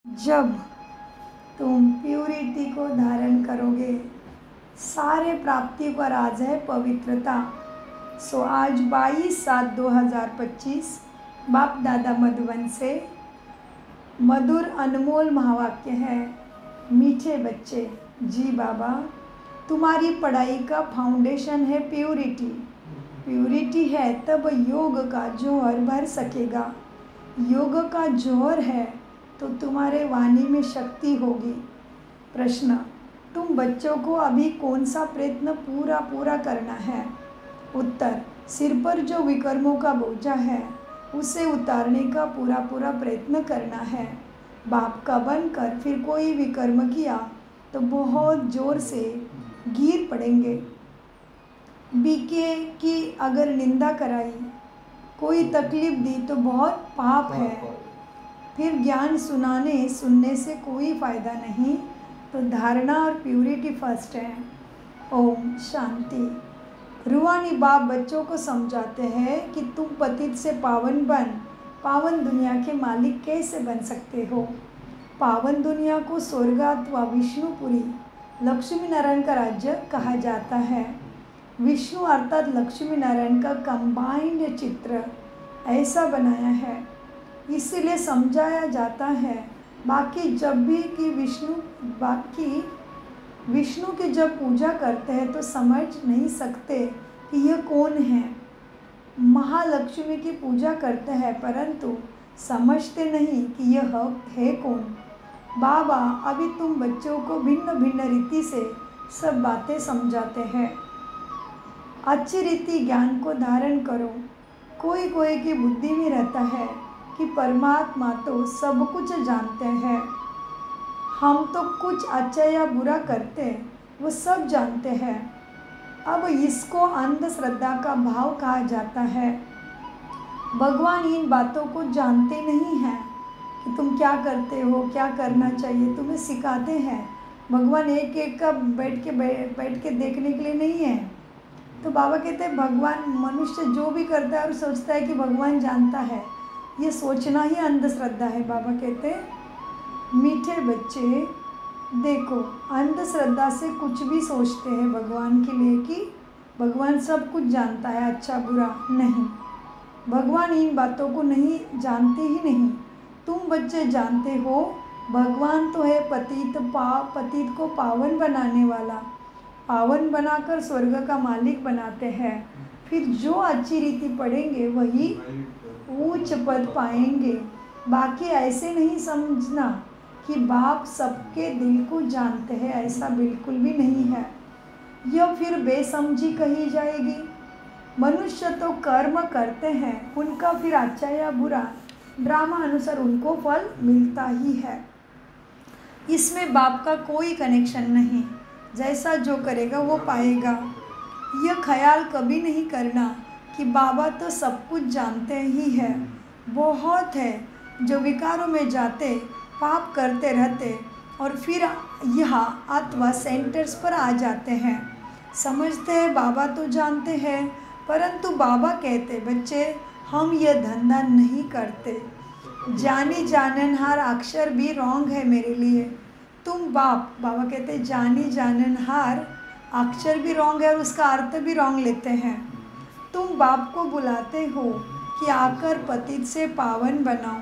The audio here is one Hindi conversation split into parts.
जब तुम प्यूरिटी को धारण करोगे, सारे प्राप्ति का राज है पवित्रता। सो आज 22/7/2025 बाप दादा मधुबन से मधुर अनमोल महावाक्य है। मीठे बच्चे, जी बाबा, तुम्हारी पढ़ाई का फाउंडेशन है प्यूरिटी। प्यूरिटी है तब योग का जौहर भर सकेगा। योग का जौहर है तो तुम्हारे वाणी में शक्ति होगी। प्रश्न, तुम बच्चों को अभी कौन सा प्रयत्न पूरा करना है? उत्तर, सिर पर जो विकर्मों का बोझा है उसे उतारने का पूरा प्रयत्न करना है। बाप का बनकर फिर कोई विकर्म किया तो बहुत जोर से गिर पड़ेंगे। बीके की अगर निंदा कराई, कोई तकलीफ दी तो बहुत पाप है। फिर ज्ञान सुनने से कोई फ़ायदा नहीं। तो धारणा और प्यूरिटी फर्स्ट है। ओम शांति। रूहानी बाप बच्चों को समझाते हैं कि तुम पतित से पावन पावन दुनिया के मालिक कैसे बन सकते हो। पावन दुनिया को स्वर्ग अथवा विष्णुपुरी, लक्ष्मी नारायण का राज्य कहा जाता है। विष्णु अर्थात लक्ष्मी नारायण का कंबाइंड चित्र ऐसा बनाया है, इसीलिए समझाया जाता है। बाकी विष्णु की जब पूजा करते हैं तो समझ नहीं सकते कि यह कौन है। महालक्ष्मी की पूजा करते हैं परंतु समझते नहीं कि यह है कौन। बाबा अभी तुम बच्चों को भिन्न भिन्न रीति से सब बातें समझाते हैं। अच्छी रीति ज्ञान को धारण करो। कोई की बुद्धि में रहता है कि परमात्मा तो सब कुछ जानते हैं, हम तो कुछ अच्छा या बुरा करते वो सब जानते हैं। अब इसको अंधश्रद्धा का भाव कहा जाता है। भगवान इन बातों को जानते नहीं हैं कि तुम क्या करते हो, क्या करना चाहिए, तुम्हें सिखाते हैं। भगवान एक एक का बैठ के देखने के लिए नहीं है। तो बाबा कहते हैं भगवान, मनुष्य जो भी करता है और सोचता है कि भगवान जानता है, ये सोचना ही अंधश्रद्धा है। बाबा कहते हैं मीठे बच्चे देखो, अंधश्रद्धा से कुछ भी सोचते हैं भगवान के लिए कि भगवान सब कुछ जानता है, अच्छा बुरा नहीं। भगवान इन बातों को नहीं जानते ही नहीं। तुम बच्चे जानते हो भगवान तो है पतित को पावन बनाने वाला, पावन बनाकर स्वर्ग का मालिक बनाते हैं। फिर जो अच्छी रीति पढ़ेंगे वही उच्च पद पाएंगे। बाकी ऐसे नहीं समझना कि बाप सबके दिल को जानते हैं, ऐसा बिल्कुल भी नहीं है। यह फिर बेसमझी कही जाएगी। मनुष्य तो कर्म करते हैं, उनका फिर अच्छा या बुरा ड्रामा अनुसार उनको फल मिलता ही है। इसमें बाप का कोई कनेक्शन नहीं, जैसा जो करेगा वो पाएगा। यह ख्याल कभी नहीं करना कि बाबा तो सब कुछ जानते ही है। बहुत है जो विकारों में जाते, पाप करते रहते और फिर यहाँ अथवा सेंटर्स पर आ जाते हैं। समझते हैं बाबा तो जानते हैं, परंतु बाबा कहते बच्चे हम यह धंधा नहीं करते। जानी जाननहार अक्षर भी रॉन्ग है मेरे लिए। तुम बाबा कहते जानी जाननहार अक्षर भी रॉन्ग है और उसका अर्थ भी रॉन्ग लेते हैं। तुम बाप को बुलाते हो कि आकर पतित से पावन बनाओ,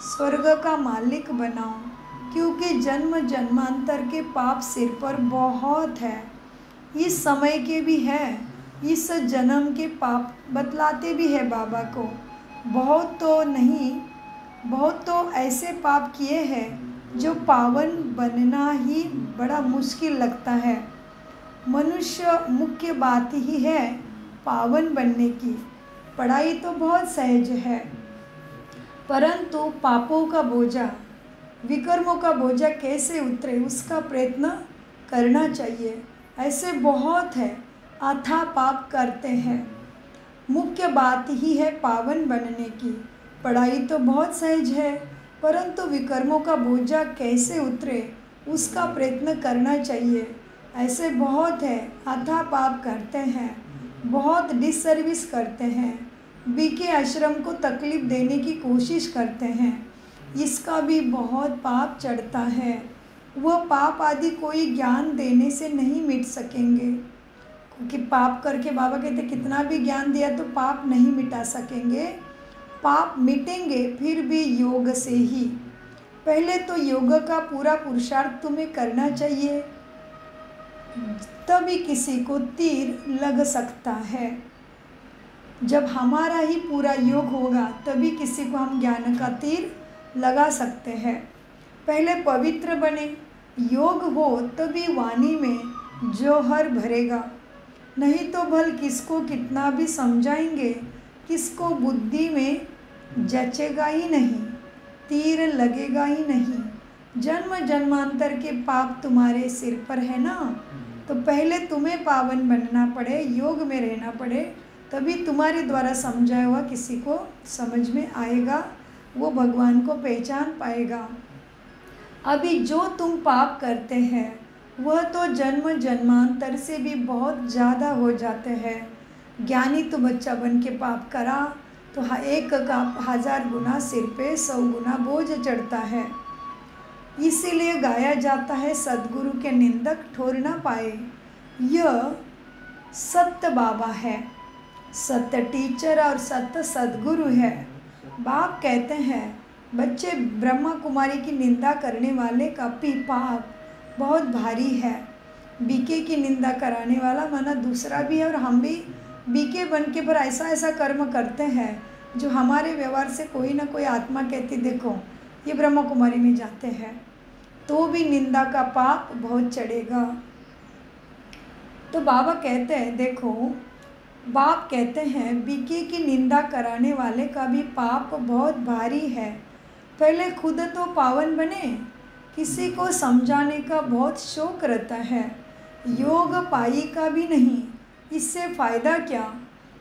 स्वर्ग का मालिक बनाओ, क्योंकि जन्म जन्मांतर के पाप सिर पर बहुत है। इस समय के भी है, इस जन्म के पाप बतलाते भी है बाबा को। बहुत तो नहीं, बहुत तो ऐसे पाप किए हैं जो पावन बनना ही बड़ा मुश्किल लगता है। मनुष्य मुख्य बात ही है पावन बनने की। पढ़ाई तो बहुत सहज है, परंतु पापों का बोझा, विकर्मों का बोझा कैसे उतरे उसका प्रयत्न करना चाहिए। ऐसे बहुत है अथाह पाप करते हैं। मुख्य बात ही है पावन बनने की। पढ़ाई तो बहुत सहज है, परंतु विकर्मों का बोझा कैसे उतरे उसका प्रयत्न करना चाहिए। ऐसे बहुत है अथाह पाप करते हैं, बहुत डिससर्विस करते हैं, बीके आश्रम को तकलीफ़ देने की कोशिश करते हैं। इसका भी बहुत पाप चढ़ता है। वह पाप आदि कोई ज्ञान देने से नहीं मिट सकेंगे, क्योंकि पाप करके बाबा कहते कितना भी ज्ञान दिया तो पाप नहीं मिटा सकेंगे। पाप मिटेंगे फिर भी योग से ही। पहले तो योग का पूरा पुरुषार्थ तुम्हें करना चाहिए, तभी किसी को तीर लग सकता है। जब हमारा ही पूरा योग होगा तभी किसी को हम ज्ञान का तीर लगा सकते हैं। पहले पवित्र बने, योग हो तभी वाणी में जौहर भरेगा, नहीं तो भल किसको कितना भी समझाएंगे, किसको बुद्धि में जचेगा ही नहीं, तीर लगेगा ही नहीं। जन्म जन्मांतर के पाप तुम्हारे सिर पर है ना, तो पहले तुम्हें पावन बनना पड़े, योग में रहना पड़े, तभी तुम्हारे द्वारा समझाया हुआ किसी को समझ में आएगा, वो भगवान को पहचान पाएगा। अभी जो तुम पाप करते हैं वह तो जन्म जन्मांतर से भी बहुत ज़्यादा हो जाते हैं। ज्ञानी तो बच्चा बन के पाप करा तो एक का 1000 गुना सिर पे 100 गुना बोझ चढ़ता है। इसीलिए गाया जाता है सद्गुरु के निंदक ठोर ना पाए। यह सत्य बाबा है, सत्य टीचर और सत्य सद्गुरु है। बाप कहते हैं बच्चे ब्रह्मा कुमारी की निंदा करने वाले का भी पाप बहुत भारी है। बीके की निंदा कराने वाला माना दूसरा भी है, और हम भी बीके बन के पर ऐसा ऐसा कर्म करते हैं जो हमारे व्यवहार से कोई ना कोई आत्मा कहती देखो ये ब्रह्मा कुमारी में जाते हैं, तो भी निंदा का पाप बहुत चढ़ेगा। तो बाबा कहते हैं देखो, बाप कहते हैं बीके की निंदा कराने वाले का भी पाप बहुत भारी है। पहले खुद तो पावन बने, किसी को समझाने का बहुत शौक रहता है, योग पाई का भी नहीं, इससे फ़ायदा क्या।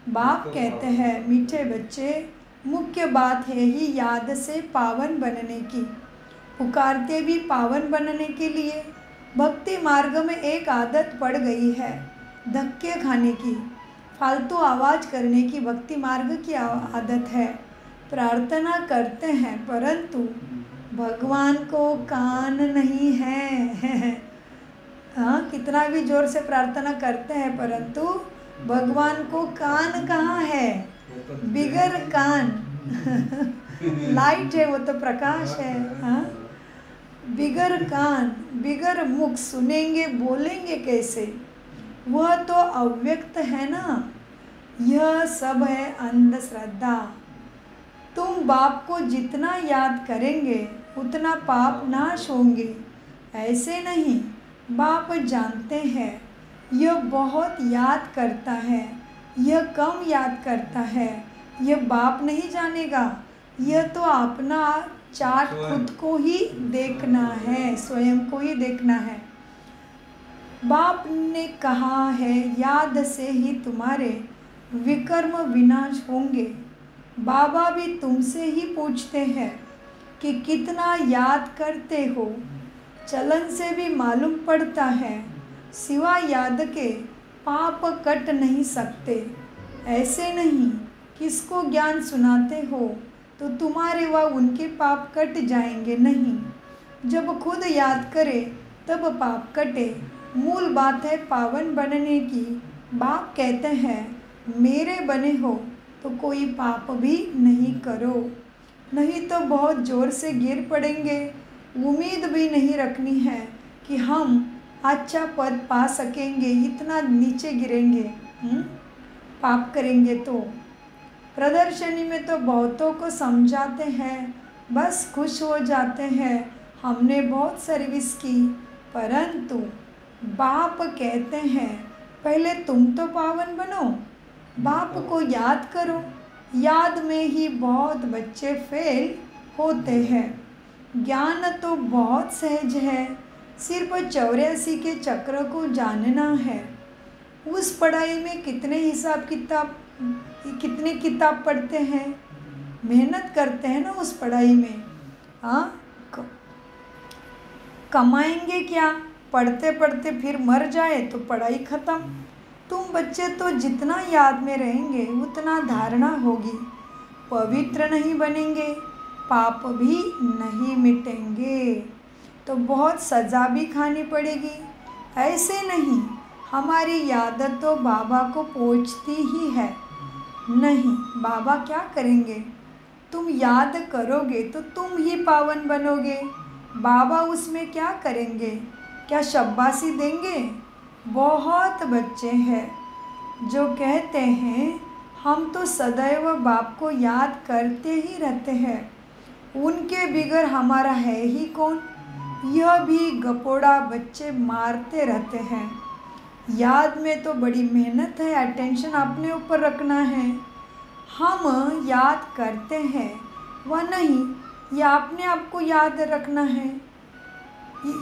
बाप कहते हैं मीठे बच्चे, मुख्य बात है ही याद से पावन बनने की। पुकारते भी पावन बनने के लिए। भक्ति मार्ग में एक आदत पड़ गई है धक्के खाने की, फालतू आवाज़ करने की भक्ति मार्ग की आदत है। प्रार्थना करते हैं परंतु भगवान को कान नहीं है। हाँ, कितना भी जोर से प्रार्थना करते हैं परंतु भगवान को कान कहाँ है, बिगर कान। लाइट है वो तो प्रकाश है। हाँ, बिगर कान बिगर मुख सुनेंगे बोलेंगे कैसे, वह तो अव्यक्त है ना। यह सब है अंधश्रद्धा। तुम बाप को जितना याद करेंगे उतना पाप नाश होंगे, ऐसे नहीं। बाप जानते हैं यह बहुत याद करता है, यह कम याद करता है, यह बाप नहीं जानेगा। यह तो अपना चार्ट खुद को ही देखना है, स्वयं को ही देखना है। बाप ने कहा है याद से ही तुम्हारे विकर्म विनाश होंगे। बाबा भी तुमसे ही पूछते हैं कि कितना याद करते हो। चलन से भी मालूम पड़ता है, सिवाय याद के पाप कट नहीं सकते। ऐसे नहीं, किसको ज्ञान सुनाते हो तो तुम्हारे व उनके पाप कट जाएंगे नहीं। जब खुद याद करे तब पाप कटे। मूल बात है पावन बनने की। बाप कहते हैं मेरे बने हो तो कोई पाप भी नहीं करो, नहीं तो बहुत ज़ोर से गिर पड़ेंगे। उम्मीद भी नहीं रखनी है कि हम अच्छा पद पा सकेंगे, इतना नीचे गिरेंगे पाप करेंगे तो। प्रदर्शनी में तो बहुतों को समझाते हैं, बस खुश हो जाते हैं हमने बहुत सर्विस की, परंतु बाप कहते हैं पहले तुम तो पावन बनो, बाप को याद करो। याद में ही बहुत बच्चे फेल होते हैं। ज्ञान तो बहुत सहज है, सिर्फ 84 के चक्र को जानना है। उस पढ़ाई में कितने किताब पढ़ते हैं, मेहनत करते हैं ना उस पढ़ाई में। हाँ, कमाएंगे क्या, पढ़ते पढ़ते फिर मर जाए तो पढ़ाई ख़त्म। तुम बच्चे तो जितना याद में रहेंगे उतना धारणा होगी। पवित्र नहीं बनेंगे पाप भी नहीं मिटेंगे, तो बहुत सज़ा भी खानी पड़ेगी। ऐसे नहीं, हमारी याद तो बाबा को पहुँचती ही है। नहीं, बाबा क्या करेंगे? तुम याद करोगे तो तुम ही पावन बनोगे। बाबा उसमें क्या करेंगे? क्या शाबाशी देंगे? बहुत बच्चे हैं जो कहते हैं हम तो सदैव बाप को याद करते ही रहते हैं, उनके बिगर हमारा है ही कौन। यह भी गपोड़ा बच्चे मारते रहते हैं। याद में तो बड़ी मेहनत है, अटेंशन अपने ऊपर रखना है। हम याद करते हैं वह नहीं, यह अपने आप को याद रखना है।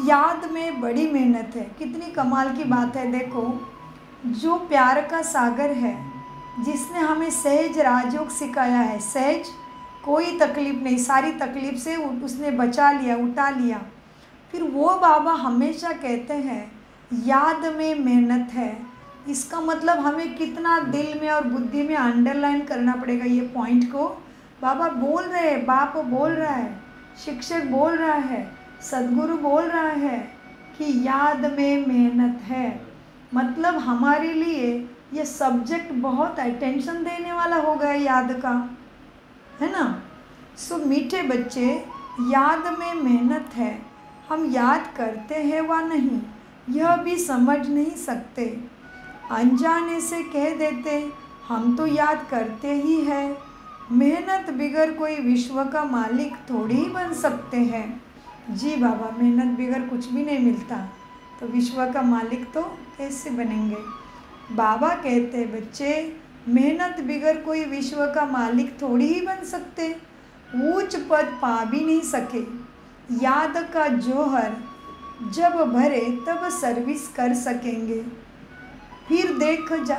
याद में बड़ी मेहनत है। कितनी कमाल की बात है। देखो, जो प्यार का सागर है, जिसने हमें सहज राजयोग सिखाया है, सहज, कोई तकलीफ़ नहीं, सारी तकलीफ़ से उसने बचा लिया, उठा लिया। फिर वो बाबा हमेशा कहते हैं याद में मेहनत है। इसका मतलब हमें कितना दिल में और बुद्धि में अंडरलाइन करना पड़ेगा ये पॉइंट को। बाबा बोल रहे हैं, बाप बोल रहा है, शिक्षक बोल रहा है, सद्गुरु बोल रहा है कि याद में मेहनत है। मतलब हमारे लिए ये सब्जेक्ट बहुत अटेंशन देने वाला हो गया याद का, है ना। सो मीठे बच्चे, याद में मेहनत है। हम याद करते हैं व नहीं, यह भी समझ नहीं सकते। अनजाने से कह देते हम तो याद करते ही हैं। मेहनत बिगर कोई विश्व का मालिक थोड़ी ही बन सकते हैं। जी बाबा, मेहनत बिगर कुछ भी नहीं मिलता, तो विश्व का मालिक तो कैसे बनेंगे। बाबा कहते बच्चे, मेहनत बिगर कोई विश्व का मालिक थोड़ी ही बन सकते, ऊंच पद पा भी नहीं सके। याद का जौहर जब भरे तब सर्विस कर सकेंगे। फिर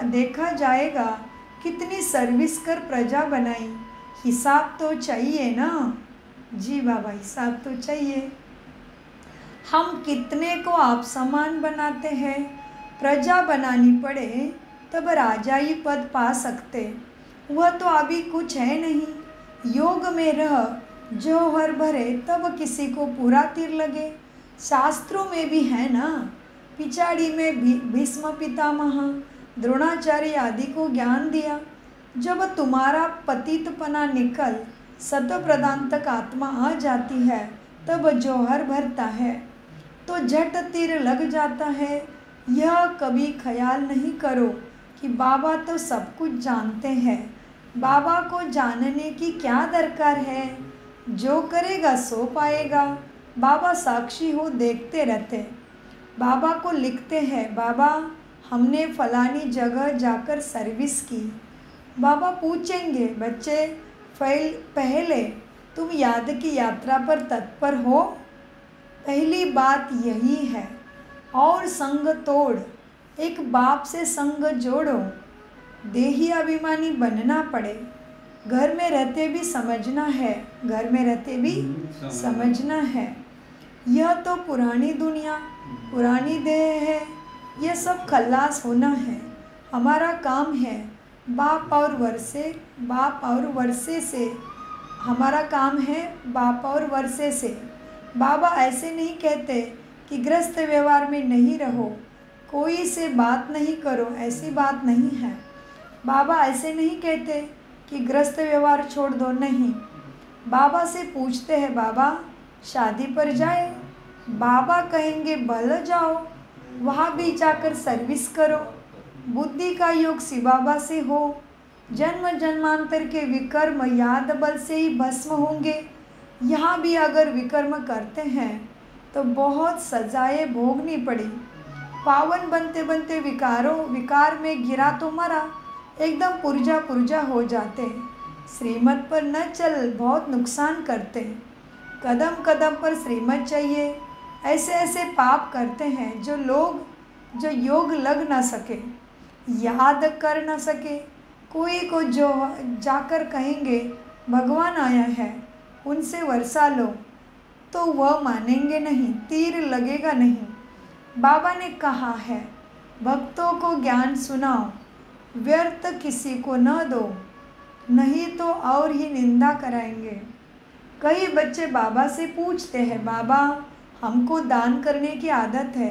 देखा जाएगा कितनी सर्विस कर प्रजा बनाई। हिसाब तो चाहिए ना। जी बाबा, हिसाब तो चाहिए। हम कितने को आप समान बनाते हैं। प्रजा बनानी पड़े तब राजाई पद पा सकते, वह तो अभी कुछ है नहीं। योग में रह जौहर भरे तब किसी को पूरा तीर लगे। शास्त्रों में भी है ना, पिछाड़ी में भीष्म पितामह, द्रोणाचार्य आदि को ज्ञान दिया। जब तुम्हारा पतितपना निकल सत प्रदान तक आत्मा आ जाती है, तब जौहर भरता है तो झट तीर लग जाता है। यह कभी ख्याल नहीं करो कि बाबा तो सब कुछ जानते हैं। बाबा को जानने की क्या दरकार है, जो करेगा सो पाएगा। बाबा साक्षी हो, देखते रहते। बाबा को लिखते हैं, बाबा हमने फलानी जगह जाकर सर्विस की। बाबा पूछेंगे, बच्चे पहले तुम याद की यात्रा पर तत्पर हो। पहली बात यही है। और संग तोड़, एक बाप से संग जोड़ो। देही अभिमानी बनना पड़े। घर में रहते भी समझना है, घर में रहते भी समझना है। यह तो पुरानी दुनिया, पुरानी देह है। यह सब खल्लास होना है। हमारा काम है बाप और वर्षे से हमारा काम है बाप और वर्षे से। बाबा ऐसे नहीं कहते कि ग्रस्त व्यवहार में नहीं रहो, कोई से बात नहीं करो, ऐसी बात नहीं है। बाबा ऐसे नहीं कहते कि ग्रस्त व्यवहार छोड़ दो, नहीं। बाबा से पूछते हैं, बाबा शादी पर जाए। बाबा कहेंगे बल जाओ, वहाँ भी जाकर सर्विस करो। बुद्धि का योग शिव बाबा से हो। जन्म जन्मांतर के विकर्म याद बल से ही भस्म होंगे। यहाँ भी अगर विकर्म करते हैं तो बहुत सजाएं भोगनी पड़ी। पावन बनते बनते विकार में गिरा तो मरा, एकदम पुर्जा हो जाते। श्रीमत पर न चल, बहुत नुकसान करते। कदम कदम पर श्रीमत चाहिए। ऐसे ऐसे पाप करते हैं जो योग लग ना सके, याद कर ना सके। कोई को जो जाकर कहेंगे भगवान आया है, उनसे वर्षा लो, तो वह मानेंगे नहीं, तीर लगेगा नहीं। बाबा ने कहा है, भक्तों को ज्ञान सुनाओ, व्यर्थ किसी को न दो, नहीं तो और ही निंदा कराएंगे। कई बच्चे बाबा से पूछते हैं, बाबा हमको दान करने की आदत है,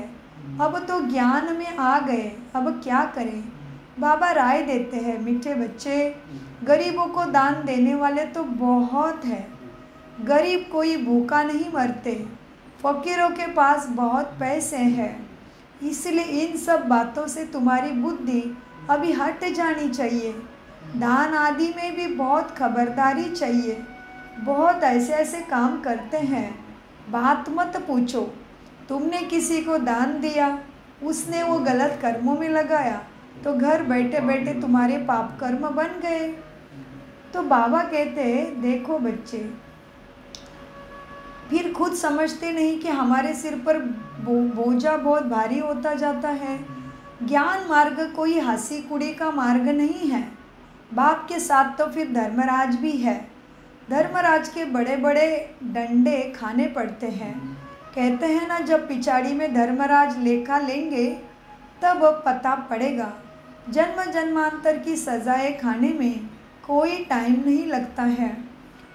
अब तो ज्ञान में आ गए, अब क्या करें। बाबा राय देते हैं, मीठे बच्चे, गरीबों को दान देने वाले तो बहुत हैं। गरीब कोई भूखा नहीं मरते, फकीरों के पास बहुत पैसे हैं। इसलिए इन सब बातों से तुम्हारी बुद्धि अभी हट जानी चाहिए। दान आदि में भी बहुत खबरदारी चाहिए। बहुत ऐसे ऐसे काम करते हैं, बात मत पूछो। तुमने किसी को दान दिया, उसने वो गलत कर्मों में लगाया, तो घर बैठे बैठे तुम्हारे पाप कर्म बन गए। तो बाबा कहते हैं, देखो बच्चे, फिर खुद समझते नहीं कि हमारे सिर पर बोझा बहुत भारी होता जाता है। ज्ञान मार्ग कोई हंसी कुड़ी का मार्ग नहीं है। बाप के साथ तो फिर धर्मराज भी है। धर्मराज के बड़े बड़े डंडे खाने पड़ते हैं। कहते हैं ना, जब पिछाड़ी में धर्मराज लेखा लेंगे तब पता पड़ेगा। जन्म जन्मांतर की सजाएं खाने में कोई टाइम नहीं लगता है।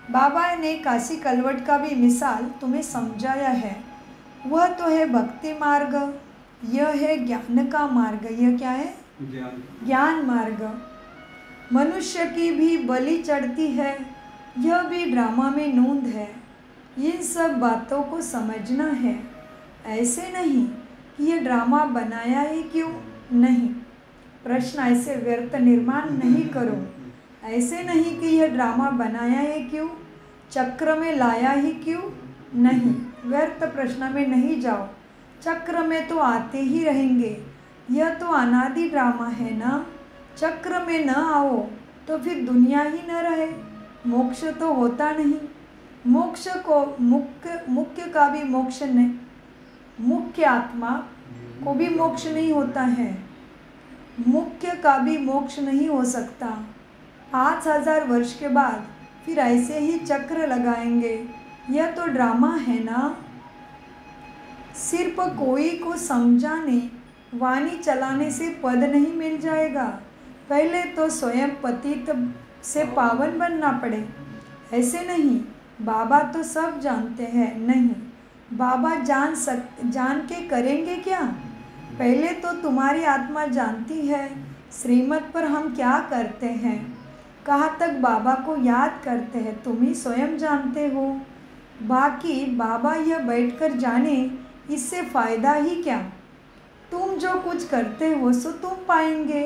बाबा ने काशी कलवट का भी मिसाल तुम्हें समझाया है। वह तो है भक्ति मार्ग, यह है ज्ञान का मार्ग। यह क्या है? ज्ञान मार्ग। मनुष्य की भी बलि चढ़ती है, यह भी ड्रामा में नोंद है। इन सब बातों को समझना है। ऐसे नहीं कि यह ड्रामा बनाया ही क्यों, नहीं। प्रश्न ऐसे व्यर्थ निर्माण नहीं करो। ऐसे नहीं कि यह ड्रामा बनाया है क्यों, चक्र में लाया ही क्यों, नहीं। व्यर्थ प्रश्न में नहीं जाओ। चक्र में तो आते ही रहेंगे, यह तो अनादि ड्रामा है ना। चक्र में न आओ तो फिर दुनिया ही न रहे, मोक्ष तो होता नहीं। मोक्ष को मुख्य का भी मोक्ष नहीं, मुख्य आत्मा को भी मोक्ष नहीं होता है, मुख्य का भी मोक्ष नहीं हो सकता। 5000 वर्ष के बाद फिर ऐसे ही चक्र लगाएंगे, यह तो ड्रामा है ना। सिर्फ कोई को समझाने वाणी चलाने से पद नहीं मिल जाएगा। पहले तो स्वयं पतित से पावन बनना पड़े। ऐसे नहीं, बाबा तो सब जानते हैं, नहीं। बाबा जान के करेंगे क्या? पहले तो तुम्हारी आत्मा जानती है श्रीमत पर हम क्या करते हैं, कहाँ तक बाबा को याद करते हैं, तुम ही स्वयं जानते हो। बाकी बाबा यह बैठकर जाने, इससे फ़ायदा ही क्या। तुम जो कुछ करते हो सो तुम पाएंगे।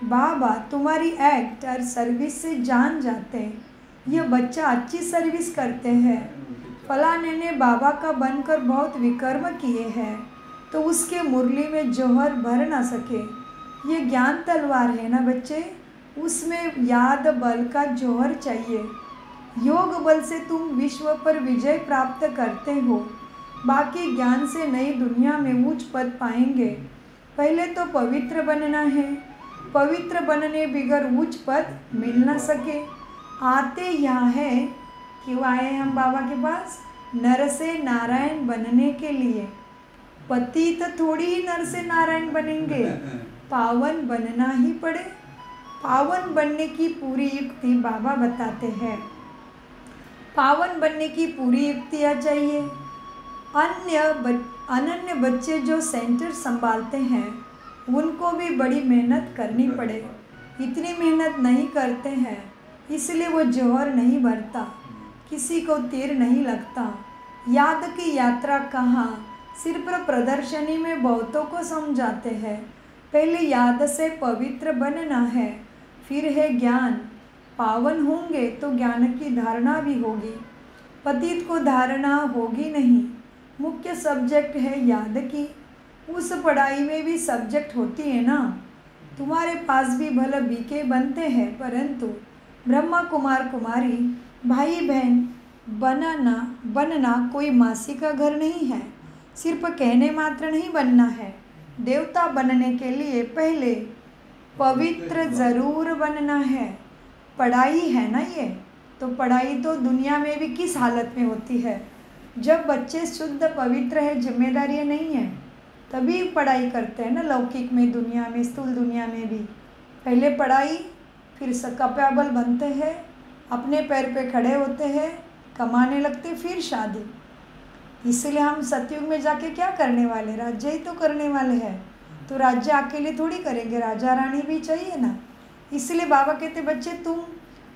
बाबा तुम्हारी एक्ट और सर्विस से जान जाते हैं, यह बच्चा अच्छी सर्विस करते हैं। फलाने ने बाबा का बनकर बहुत विकर्म किए हैं, तो उसके मुरली में जौहर भर ना सके। ये ज्ञान तलवार है ना बच्चे, उसमें याद बल का जौहर चाहिए। योग बल से तुम विश्व पर विजय प्राप्त करते हो, बाकी ज्ञान से नई दुनिया में उच्च पद पाएंगे। पहले तो पवित्र बनना है, पवित्र बनने बिगर उच्च पद मिल ना सके। आते यहाँ है, क्यों आए हम बाबा के पास? नर से नारायण बनने के लिए। पतित थोड़ी ही नर से नारायण बनेंगे, पावन बनना ही पड़े। पावन बनने की पूरी युक्ति बाबा बताते हैं। पावन बनने की पूरी युक्तियाँ चाहिए। अनन्य बच्चे जो सेंटर संभालते हैं, उनको भी बड़ी मेहनत करनी पड़े। इतनी मेहनत नहीं करते हैं, इसलिए वो जौहर नहीं भरता, किसी को तीर नहीं लगता। याद की यात्रा कहाँ, सिर्फ प्रदर्शनी में बहुतों को समझाते हैं। पहले याद से पवित्र बनना है, फिर है ज्ञान। पावन होंगे तो ज्ञान की धारणा भी होगी, पतित को धारणा होगी नहीं। मुख्य सब्जेक्ट है याद की, उस पढ़ाई में भी सब्जेक्ट होती है ना। तुम्हारे पास भी भले बीके बनते हैं, परंतु ब्रह्मा कुमार कुमारी भाई बहन बनना कोई मासी का घर नहीं है। सिर्फ कहने मात्र नहीं बनना है। देवता बनने के लिए पहले पवित्र ज़रूर बनना है। पढ़ाई है ना ये, तो पढ़ाई तो दुनिया में भी किस हालत में होती है? जब बच्चे शुद्ध पवित्र है, जिम्मेदारी नहीं है, तभी पढ़ाई करते हैं ना। लौकिक में, दुनिया में, स्थूल दुनिया में भी पहले पढ़ाई, फिर कैपेबल बनते हैं, अपने पैर पे खड़े होते हैं, कमाने लगते फिर शादी। इसलिए हम सतयुग में जाके क्या करने वाले, राज्य ही तो करने वाले हैं। तो राज्य अकेले थोड़ी करेंगे, राजा रानी भी चाहिए ना। इसलिए बाबा कहते बच्चे तुम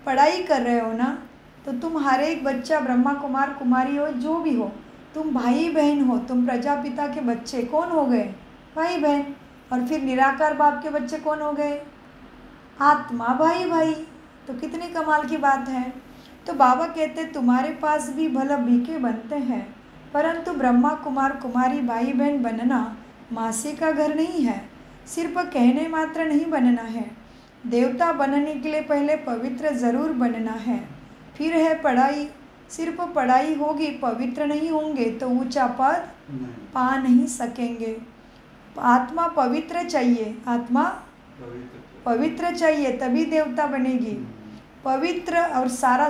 पढ़ाई कर रहे हो ना, तो तुम हर एक बच्चा ब्रह्मा कुमार कुमारी हो जो भी हो, तुम भाई बहन हो। तुम प्रजापिता के बच्चे कौन हो गए, भाई बहन। और फिर निराकार बाप के बच्चे कौन हो गए, आत्मा भाई भाई। तो कितनी कमाल की बात है। तो बाबा कहते तुम्हारे पास भी भला बीके बनते हैं, परंतु ब्रह्मा कुमार कुमारी भाई बहन बनना मासी का घर नहीं है। सिर्फ कहने मात्र नहीं बनना है। देवता बनने के लिए पहले पवित्र ज़रूर बनना है। फिर है पढ़ाई। सिर्फ पढ़ाई होगी, पवित्र नहीं होंगे तो ऊंचा पद पा नहीं सकेंगे। आत्मा पवित्र चाहिए, आत्मा पवित्र चाहिए तभी देवता बनेगी। पवित्र और सारा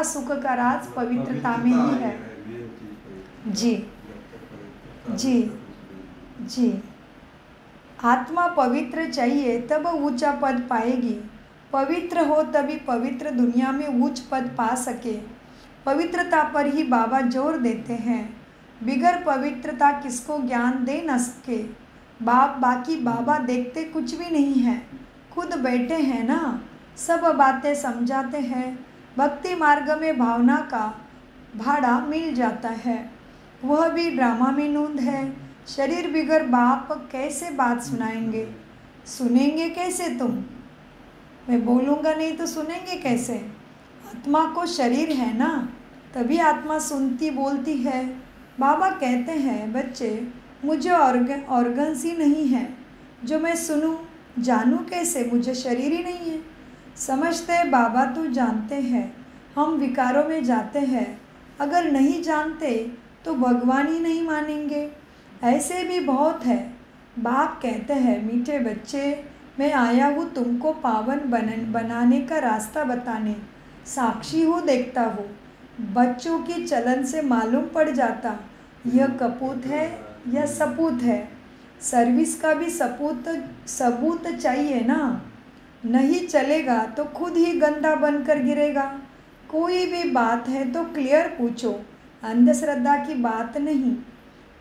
सुख का राज पवित्रता में ही है। जी जी जी, आत्मा पवित्र चाहिए तब ऊंचा पद पाएगी। पवित्र हो तभी पवित्र दुनिया में उच्च पद पा सके। पवित्रता पर ही बाबा जोर देते हैं। बिगर पवित्रता किसको ज्ञान दे न सके। बाकी बाबा देखते कुछ भी नहीं है, खुद बैठे हैं ना, सब बातें समझाते हैं। भक्ति मार्ग में भावना का भाड़ा मिल जाता है, वह भी ड्रामा में नूंद है। शरीर बिगर बाप कैसे बात सुनाएंगे, सुनेंगे कैसे तुम। मैं बोलूँगा नहीं तो सुनेंगे कैसे। आत्मा को शरीर है ना, तभी आत्मा सुनती बोलती है। बाबा कहते हैं बच्चे मुझे ऑर्गन्स ही नहीं है जो मैं सुनूं जानूं कैसे, मुझे शरीर ही नहीं है। समझते हैं बाबा तो जानते हैं, हम विकारों में जाते हैं। अगर नहीं जानते तो भगवान ही नहीं मानेंगे। ऐसे भी बहुत है। बाप कहते हैं मीठे बच्चे मैं आया हूँ तुमको पावन बनाने का रास्ता बताने। साक्षी हूँ, देखता हूँ। बच्चों की चलन से मालूम पड़ जाता यह कपूत है या सपूत है। सर्विस का भी सबूत चाहिए ना, नहीं चलेगा तो खुद ही गंदा बनकर गिरेगा। कोई भी बात है तो क्लियर पूछो, अंधश्रद्धा की बात नहीं।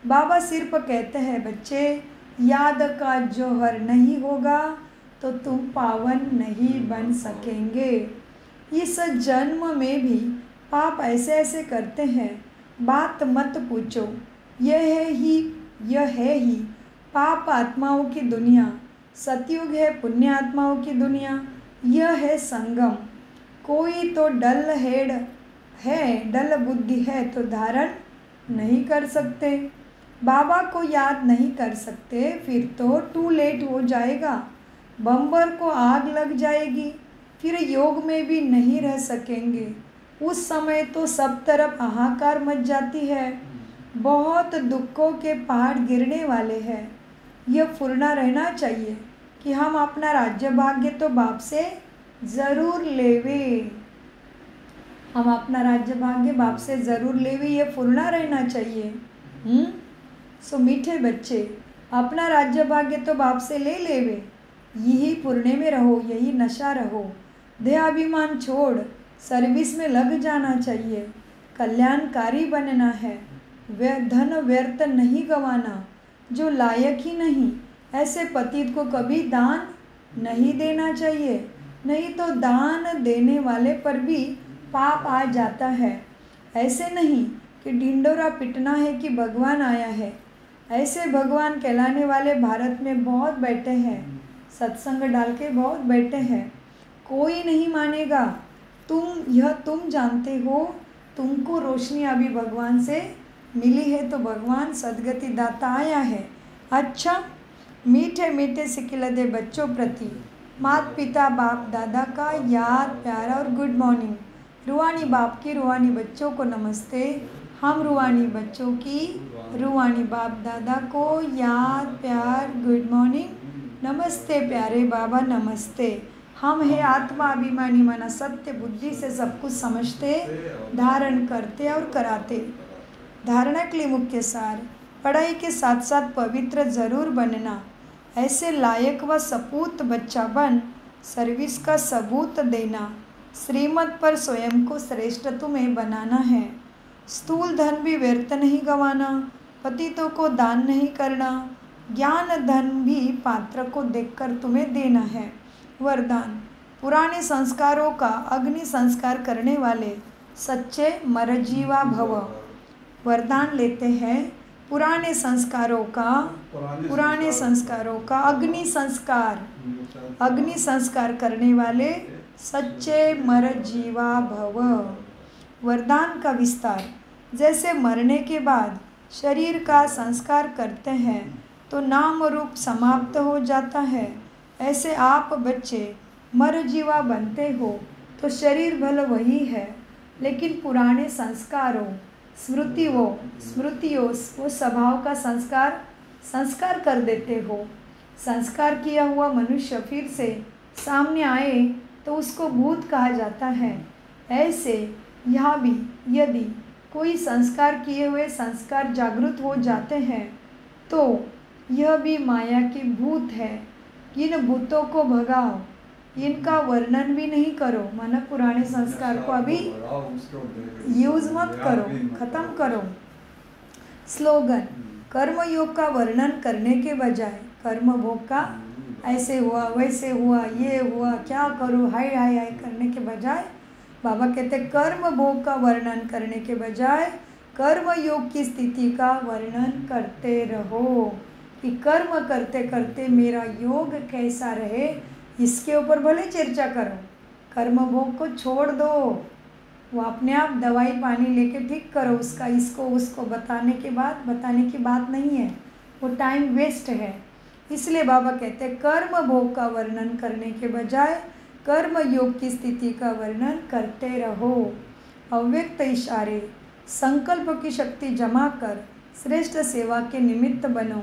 बाबा सिर्फ कहते हैं बच्चे याद का जौहर नहीं होगा तो तुम पावन नहीं बन सकेंगे। इस जन्म में भी पाप ऐसे ऐसे करते हैं, बात मत पूछो। यह है ही पाप आत्माओं की दुनिया। सतयुग है पुण्य आत्माओं की दुनिया। यह है संगम। कोई तो डल हेड है, डल बुद्धि है तो धारण नहीं कर सकते। बाबा को याद नहीं कर सकते फिर तो टू लेट हो जाएगा। बम्बर को आग लग जाएगी, फिर योग में भी नहीं रह सकेंगे। उस समय तो सब तरफ हाहाकार मच जाती है। बहुत दुखों के पहाड़ गिरने वाले हैं। यह फुरना रहना चाहिए कि हम अपना राज्य भाग्य तो बाप से ज़रूर लेवे। हम अपना राज्य भाग्य बाप से ज़रूर लेवे, यह फुरना रहना चाहिए। सो मीठे बच्चे अपना राज्य भाग्य तो बाप से ले लेवे, यही पुरने में रहो, यही नशा रहो। देहाभिमान छोड़ सर्विस में लग जाना चाहिए। कल्याणकारी बनना है, धन व्यर्थ नहीं गंवाना। जो लायक ही नहीं ऐसे पतित को कभी दान नहीं देना चाहिए, नहीं तो दान देने वाले पर भी पाप आ जाता है। ऐसे नहीं कि ढिंडोरा पिटना है कि भगवान आया है। ऐसे भगवान कहलाने वाले भारत में बहुत बैठे हैं, सत्संग डाल के बहुत बैठे हैं, कोई नहीं मानेगा। तुम जानते हो, तुमको रोशनी अभी भगवान से मिली है तो भगवान सदगति दाता आया है। अच्छा, मीठे मीठे सिखिलदे बच्चों प्रति माता पिता बाप दादा का याद प्यार और गुड मॉर्निंग। रूहानी बाप की रूहानी बच्चों को नमस्ते। हम रूहानी बच्चों की रूहानी बाप दादा को याद प्यार गुड मॉर्निंग नमस्ते। प्यारे बाबा नमस्ते। हम है आत्मा अभिमानी मना सत्य बुद्धि से सब कुछ समझते, धारण करते और कराते। धारणा के लिए मुख्य सार, पढ़ाई के साथ साथ पवित्र ज़रूर बनना। ऐसे लायक व सपूत बच्चा बन सर्विस का सबूत देना। श्रीमत पर स्वयं को श्रेष्ठ तुम्हें बनाना है। स्थूल धन भी व्यर्थ नहीं गंवाना, पतितों को दान नहीं करना, ज्ञान धन भी पात्र को देखकर तुम्हें देना है। वरदान, पुराने संस्कारों का अग्नि संस्कार करने वाले सच्चे मरजीवा भव। वरदान लेते हैं, पुराने संस्कारों का अग्नि संस्कार करने वाले सच्चे मरजीवा भव। वरदान का विस्तार, जैसे मरने के बाद शरीर का संस्कार करते हैं तो नाम रूप समाप्त हो जाता है, ऐसे आप बच्चे मरजीवा बनते हो तो शरीर भले वही है, लेकिन पुराने संस्कारों स्मृतियों वो स्वभाव का संस्कार कर देते हो। संस्कार किया हुआ मनुष्य फिर से सामने आए तो उसको भूत कहा जाता है। ऐसे यहाँ भी यदि कोई संस्कार किए हुए संस्कार जागृत हो जाते हैं तो यह भी माया के भूत है। इन भूतों को भगाओ, इनका वर्णन भी नहीं करो, माना पुराने संस्कार को अभी यूज मत करो, खत्म करो। स्लोगन, कर्मयोग का वर्णन करने के बजाय कर्म भोग का ऐसे हुआ वैसे हुआ ये हुआ क्या करूँ हाय हाय हाय करने के बजाय बाबा कहते कर्म भोग का वर्णन करने के बजाय कर्म योग की स्थिति का वर्णन करते रहो कि कर्म करते करते मेरा योग कैसा रहे, इसके ऊपर भले चर्चा करो। कर्म भोग को छोड़ दो, वो अपने आप दवाई पानी लेके ठीक करो उसका, इसको उसको बताने की बात नहीं है, वो टाइम वेस्ट है। इसलिए बाबा कहते हैं कर्म भोग का वर्णन करने के बजाय कर्म योग की स्थिति का वर्णन करते रहो। अव्यक्त इशारे, संकल्प की शक्ति जमा कर श्रेष्ठ सेवा के निमित्त बनो।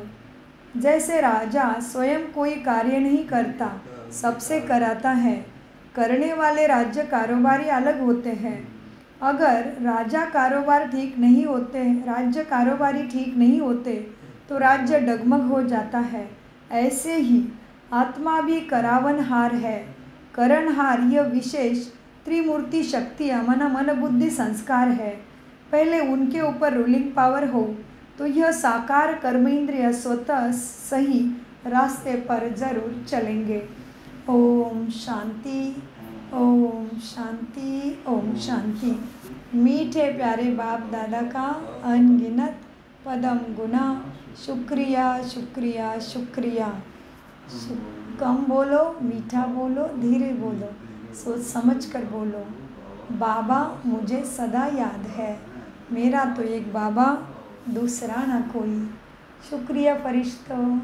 जैसे राजा स्वयं कोई कार्य नहीं करता, सबसे कराता है। करने वाले राज्य कारोबारी अलग होते हैं। अगर राज्य कारोबारी ठीक नहीं होते तो राज्य डगमग हो जाता है। ऐसे ही आत्मा भी करावनहार है। करणहार यह विशेष त्रिमूर्ति शक्ति मन बुद्धि संस्कार है। पहले उनके ऊपर रूलिंग पावर हो तो यह साकार कर्म इंद्रिय स्वतः सही रास्ते पर जरूर चलेंगे। ओम शांति, ओम शांति, ओम शांति। मीठे प्यारे बाप दादा का अनगिनत पदम गुना शुक्रिया शुक्रिया शुक्रिया। कम बोलो, मीठा बोलो, धीरे बोलो, सोच समझ कर बोलो। बाबा मुझे सदा याद है, मेरा तो एक बाबा दूसरा ना कोई। शुक्रिया फरिश्तों।